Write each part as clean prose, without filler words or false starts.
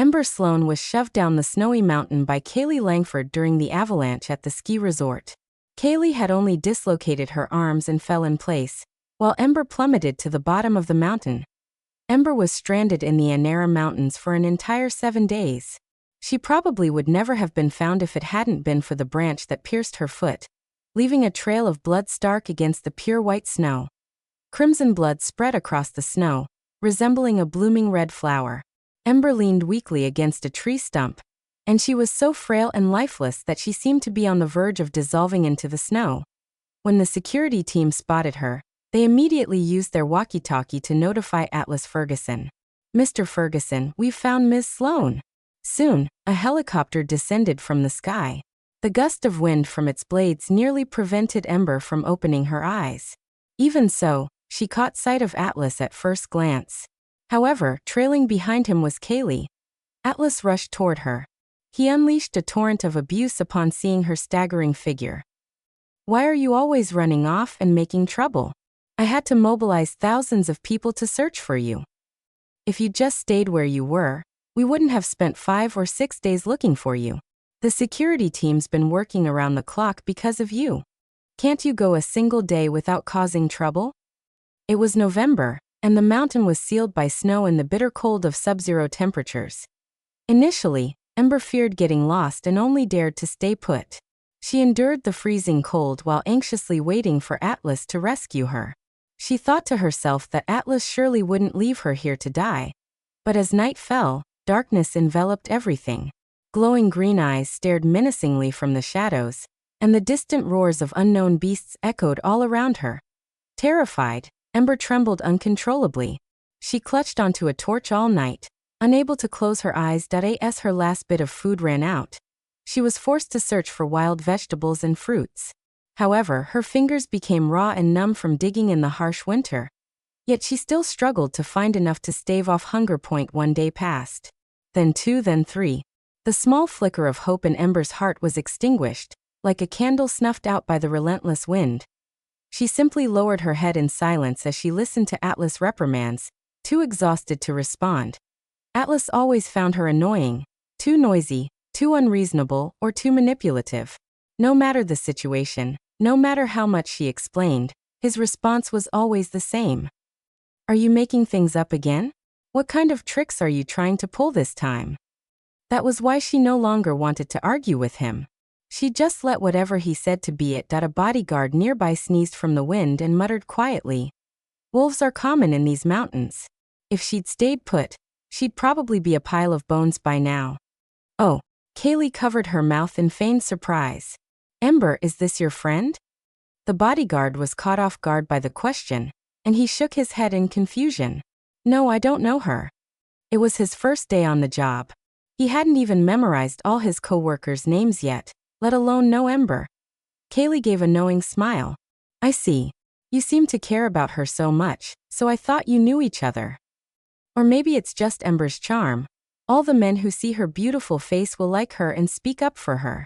Ember Sloan was shoved down the snowy mountain by Kaylee Langford during the avalanche at the ski resort. Kaylee had only dislocated her arms and fell in place, while Ember plummeted to the bottom of the mountain. Ember was stranded in the Anera Mountains for an entire 7 days. She probably would never have been found if it hadn't been for the branch that pierced her foot, leaving a trail of blood stark against the pure white snow. Crimson blood spread across the snow, resembling a blooming red flower. Ember leaned weakly against a tree stump, and she was so frail and lifeless that she seemed to be on the verge of dissolving into the snow. When the security team spotted her, they immediately used their walkie-talkie to notify Atlas Ferguson. "Mr. Ferguson, we've found Ms. Sloan." Soon, a helicopter descended from the sky. The gust of wind from its blades nearly prevented Ember from opening her eyes. Even so, she caught sight of Atlas at first glance. However, trailing behind him was Kaylee. Atlas rushed toward her. He unleashed a torrent of abuse upon seeing her staggering figure. "Why are you always running off and making trouble? I had to mobilize thousands of people to search for you. If you just stayed where you were, we wouldn't have spent 5 or 6 days looking for you. The security team's been working around the clock because of you. Can't you go a single day without causing trouble?" It was November, and the mountain was sealed by snow in the bitter cold of sub-zero temperatures. Initially, Ember feared getting lost and only dared to stay put. She endured the freezing cold while anxiously waiting for Atlas to rescue her. She thought to herself that Atlas surely wouldn't leave her here to die. But as night fell, darkness enveloped everything. Glowing green eyes stared menacingly from the shadows, and the distant roars of unknown beasts echoed all around her. Terrified, Ember trembled uncontrollably. She clutched onto a torch all night, unable to close her eyes as her last bit of food ran out. She was forced to search for wild vegetables and fruits. However, her fingers became raw and numb from digging in the harsh winter. Yet she still struggled to find enough to stave off hunger. 1 day passed. Then 2, then 3. The small flicker of hope in Ember's heart was extinguished, like a candle snuffed out by the relentless wind. She simply lowered her head in silence as she listened to Atlas' reprimands, too exhausted to respond. Atlas always found her annoying, too noisy, too unreasonable, or too manipulative. No matter the situation, no matter how much she explained, his response was always the same. "Are you making things up again? What kind of tricks are you trying to pull this time?" That was why she no longer wanted to argue with him. She just let whatever he said to be it. A bodyguard nearby sneezed from the wind and muttered quietly, "Wolves are common in these mountains. If she'd stayed put, she'd probably be a pile of bones by now." "Oh." Kaylee covered her mouth in feigned surprise. "Ember, is this your friend?" The bodyguard was caught off guard by the question, and he shook his head in confusion. "No, I don't know her." It was his first day on the job. He hadn't even memorized all his co-workers' names yet, let alone know Ember. Kaylee gave a knowing smile. "I see. You seem to care about her so much, so I thought you knew each other. Or maybe it's just Ember's charm. All the men who see her beautiful face will like her and speak up for her."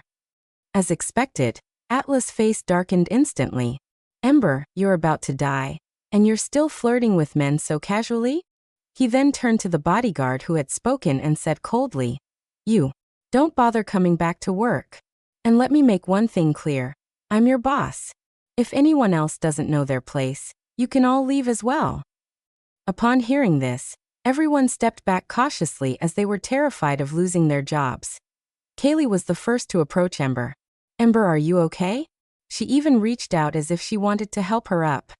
As expected, Atlas' face darkened instantly. "Ember, you're about to die, and you're still flirting with men so casually?" He then turned to the bodyguard who had spoken and said coldly, "You, don't bother coming back to work. And let me make one thing clear. I'm your boss. If anyone else doesn't know their place, you can all leave as well." Upon hearing this, everyone stepped back cautiously as they were terrified of losing their jobs. Kaylee was the first to approach Ember. "Ember, are you okay?" She even reached out as if she wanted to help her up.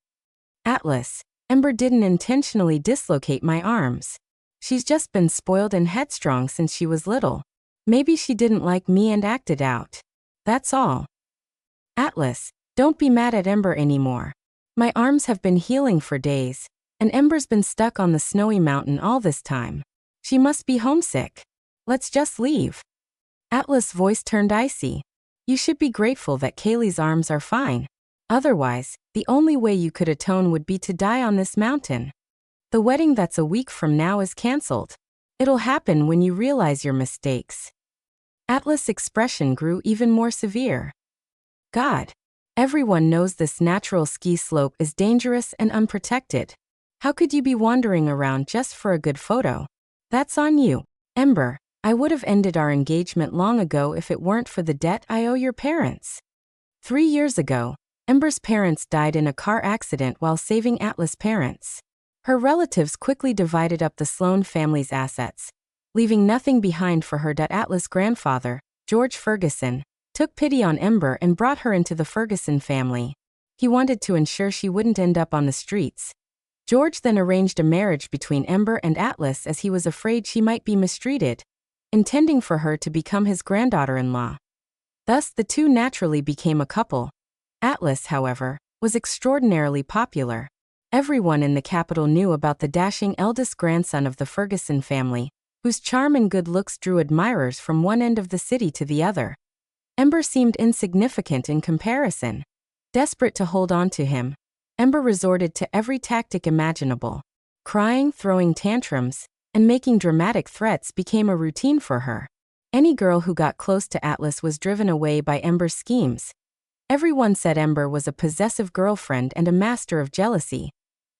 "Atlas, Ember didn't intentionally dislocate my arms. She's just been spoiled and headstrong since she was little. Maybe she didn't like me and acted out. That's all." "Atlas, don't be mad at Ember anymore. My arms have been healing for days, and Ember's been stuck on the snowy mountain all this time. She must be homesick. Let's just leave." Atlas' voice turned icy. "You should be grateful that Kaylee's arms are fine. Otherwise, the only way you could atone would be to die on this mountain. The wedding that's a week from now is cancelled. It'll happen when you realize your mistakes." Atlas' expression grew even more severe. "God, everyone knows this natural ski slope is dangerous and unprotected. How could you be wandering around just for a good photo? That's on you. Ember, I would have ended our engagement long ago if it weren't for the debt I owe your parents. 3 years ago, Ember's parents died in a car accident while saving Atlas' parents. Her relatives quickly divided up the Sloan family's assets, leaving nothing behind for her. Atlas' grandfather, George Ferguson, took pity on Ember and brought her into the Ferguson family. He wanted to ensure she wouldn't end up on the streets. George then arranged a marriage between Ember and Atlas as he was afraid she might be mistreated, intending for her to become his granddaughter-in-law. Thus the two naturally became a couple. Atlas, however, was extraordinarily popular. Everyone in the capital knew about the dashing eldest grandson of the Ferguson family, whose charm and good looks drew admirers from one end of the city to the other. Ember seemed insignificant in comparison. Desperate to hold on to him, Ember resorted to every tactic imaginable. Crying, throwing tantrums, and making dramatic threats became a routine for her. Any girl who got close to Atlas was driven away by Ember's schemes. Everyone said Ember was a possessive girlfriend and a master of jealousy.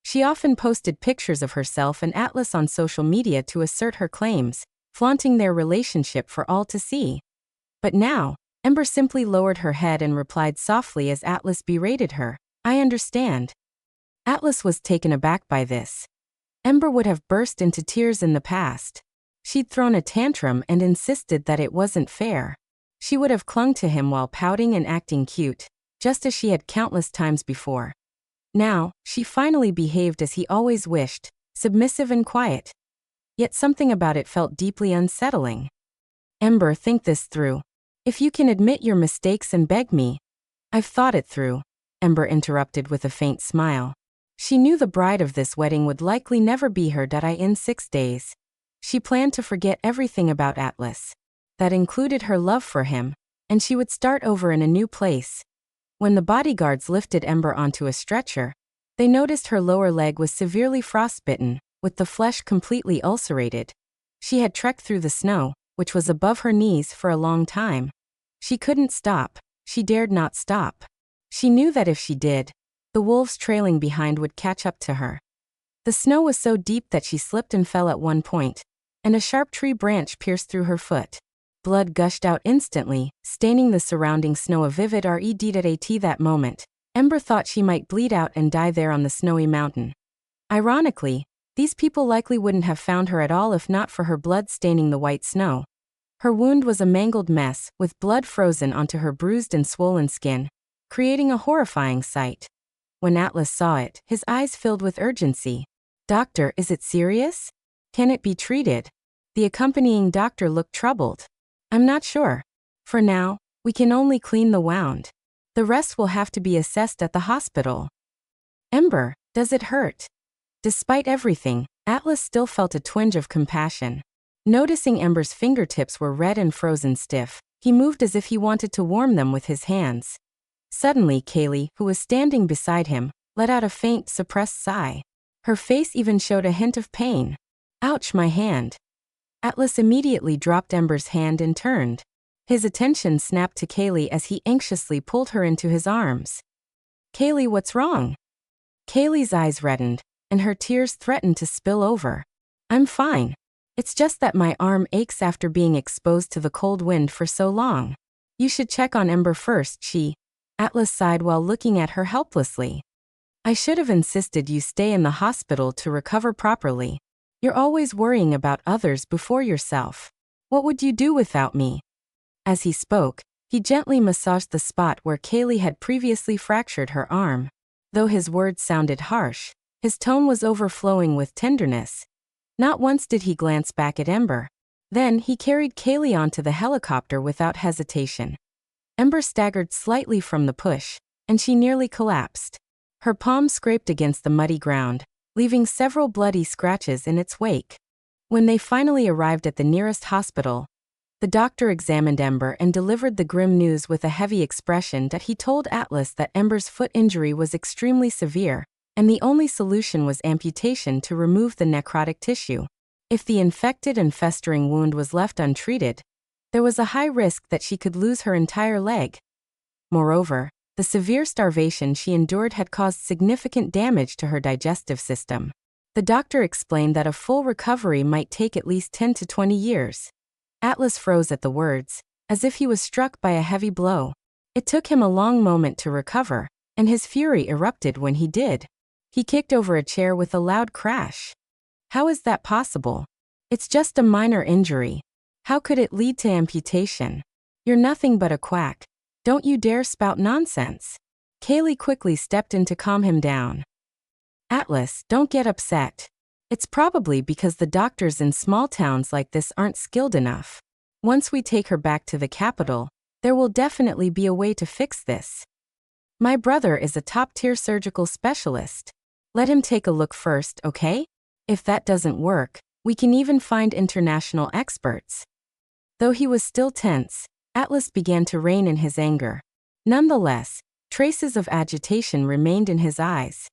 She often posted pictures of herself and Atlas on social media to assert her claims, flaunting their relationship for all to see. But now, Ember simply lowered her head and replied softly as Atlas berated her, "I understand." Atlas was taken aback by this. Ember would have burst into tears in the past. She'd thrown a tantrum and insisted that it wasn't fair. She would have clung to him while pouting and acting cute, just as she had countless times before. Now, she finally behaved as he always wished, submissive and quiet. Yet something about it felt deeply unsettling. "Ember, think this through. If you can admit your mistakes and beg me." "I've thought it through," Ember interrupted with a faint smile. She knew the bride of this wedding would likely never be her. In 6 days. She planned to forget everything about Atlas. That included her love for him, and she would start over in a new place. When the bodyguards lifted Ember onto a stretcher, they noticed her lower leg was severely frostbitten, with the flesh completely ulcerated. She had trekked through the snow, which was above her knees, for a long time. She couldn't stop. She dared not stop. She knew that if she did, the wolves trailing behind would catch up to her. The snow was so deep that she slipped and fell at one point, and a sharp tree branch pierced through her foot. Blood gushed out instantly, staining the surrounding snow a vivid red. At that moment, Ember thought she might bleed out and die there on the snowy mountain. Ironically, these people likely wouldn't have found her at all if not for her blood staining the white snow. Her wound was a mangled mess, with blood frozen onto her bruised and swollen skin, creating a horrifying sight. When Atlas saw it, his eyes filled with urgency. "Doctor, is it serious? Can it be treated?" The accompanying doctor looked troubled. "I'm not sure. For now, we can only clean the wound. The rest will have to be assessed at the hospital." "Ember, does it hurt?" Despite everything, Atlas still felt a twinge of compassion. Noticing Ember's fingertips were red and frozen stiff, he moved as if he wanted to warm them with his hands. Suddenly, Kaylee, who was standing beside him, let out a faint, suppressed sigh. Her face even showed a hint of pain. "Ouch, my hand." Atlas immediately dropped Ember's hand and turned. His attention snapped to Kaylee as he anxiously pulled her into his arms. "Kaylee, what's wrong?" Kaylee's eyes reddened, and her tears threatened to spill over. "I'm fine. It's just that my arm aches after being exposed to the cold wind for so long. You should check on Ember first." Atlas sighed while looking at her helplessly. "I should have insisted you stay in the hospital to recover properly. You're always worrying about others before yourself. What would you do without me?" As he spoke, he gently massaged the spot where Kaylee had previously fractured her arm. Though his words sounded harsh, his tone was overflowing with tenderness. Not once did he glance back at Ember. Then he carried Kaylee onto the helicopter without hesitation. Ember staggered slightly from the push, and she nearly collapsed. Her palm scraped against the muddy ground, leaving several bloody scratches in its wake. When they finally arrived at the nearest hospital, the doctor examined Ember and delivered the grim news with a heavy expression that he told Atlas that Ember's foot injury was extremely severe, and the only solution was amputation to remove the necrotic tissue. If the infected and festering wound was left untreated, there was a high risk that she could lose her entire leg. Moreover, the severe starvation she endured had caused significant damage to her digestive system. The doctor explained that a full recovery might take at least 10 to 20 years. Atlas froze at the words, as if he was struck by a heavy blow. It took him a long moment to recover, and his fury erupted when he did. He kicked over a chair with a loud crash. How is that possible? It's just a minor injury. How could it lead to amputation? You're nothing but a quack. Don't you dare spout nonsense. Kaylee quickly stepped in to calm him down. Atlas, don't get upset. It's probably because the doctors in small towns like this aren't skilled enough. Once we take her back to the capital, there will definitely be a way to fix this. My brother is a top-tier surgical specialist. Let him take a look first, okay? If that doesn't work, we can even find international experts. Though he was still tense, Atlas began to rein in his anger. Nonetheless, traces of agitation remained in his eyes.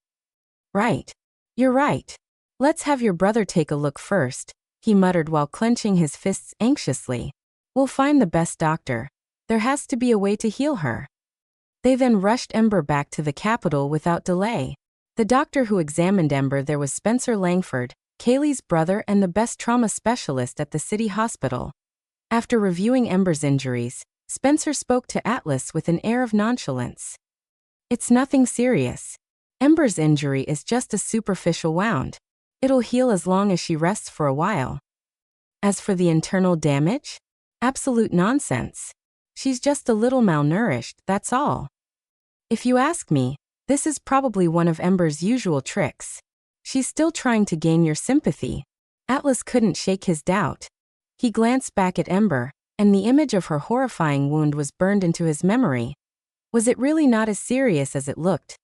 Right. You're right. Let's have your brother take a look first, he muttered while clenching his fists anxiously. We'll find the best doctor. There has to be a way to heal her. They then rushed Ember back to the capital without delay. The doctor who examined Ember there was Spencer Langford, Kaylee's brother and the best trauma specialist at the city hospital. After reviewing Ember's injuries, Spencer spoke to Atlas with an air of nonchalance. It's nothing serious. Ember's injury is just a superficial wound. It'll heal as long as she rests for a while. As for the internal damage? Absolute nonsense. She's just a little malnourished, that's all. If you ask me, this is probably one of Ember's usual tricks. She's still trying to gain your sympathy. Atlas couldn't shake his doubt. He glanced back at Ember, and the image of her horrifying wound was burned into his memory. Was it really not as serious as it looked?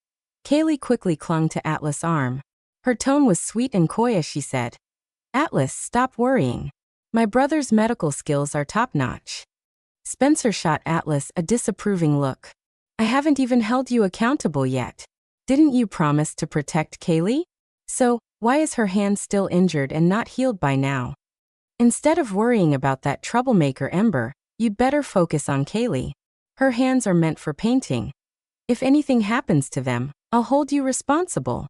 Kaylee quickly clung to Atlas' arm. Her tone was sweet and coy as she said, Atlas, stop worrying. My brother's medical skills are top-notch. Spencer shot Atlas a disapproving look. I haven't even held you accountable yet. Didn't you promise to protect Kaylee? So, why is her hand still injured and not healed by now? Instead of worrying about that troublemaker Ember, you'd better focus on Kaylee. Her hands are meant for painting. If anything happens to them, I'll hold you responsible.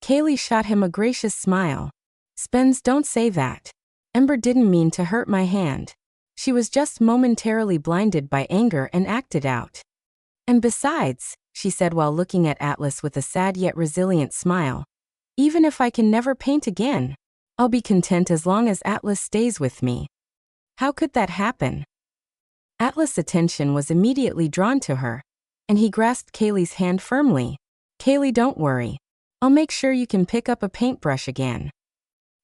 Kaylee shot him a gracious smile. Spence, don't say that. Ember didn't mean to hurt my hand. She was just momentarily blinded by anger and acted out. And besides, she said while looking at Atlas with a sad yet resilient smile, even if I can never paint again, I'll be content as long as Atlas stays with me. How could that happen? Atlas' attention was immediately drawn to her, and he grasped Kaylee's hand firmly. Kaylee, don't worry. I'll make sure you can pick up a paintbrush again.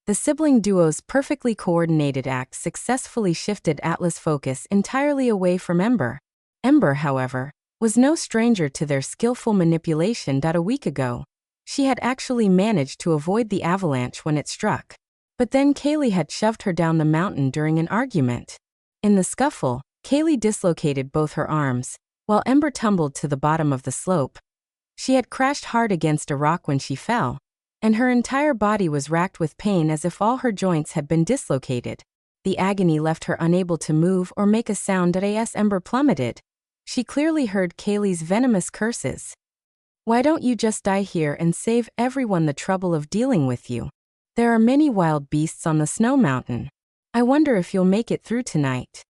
The sibling duo's perfectly coordinated act successfully shifted Atlas' focus entirely away from Ember. Ember, however, was no stranger to their skillful manipulation. A week ago, she had actually managed to avoid the avalanche when it struck. But then Kaylee had shoved her down the mountain during an argument. In the scuffle, Kaylee dislocated both her arms, while Ember tumbled to the bottom of the slope. She had crashed hard against a rock when she fell, and her entire body was racked with pain as if all her joints had been dislocated. The agony left her unable to move or make a sound. As Ember plummeted, she clearly heard Kaylee's venomous curses. Why don't you just die here and save everyone the trouble of dealing with you? There are many wild beasts on the snow mountain. I wonder if you'll make it through tonight.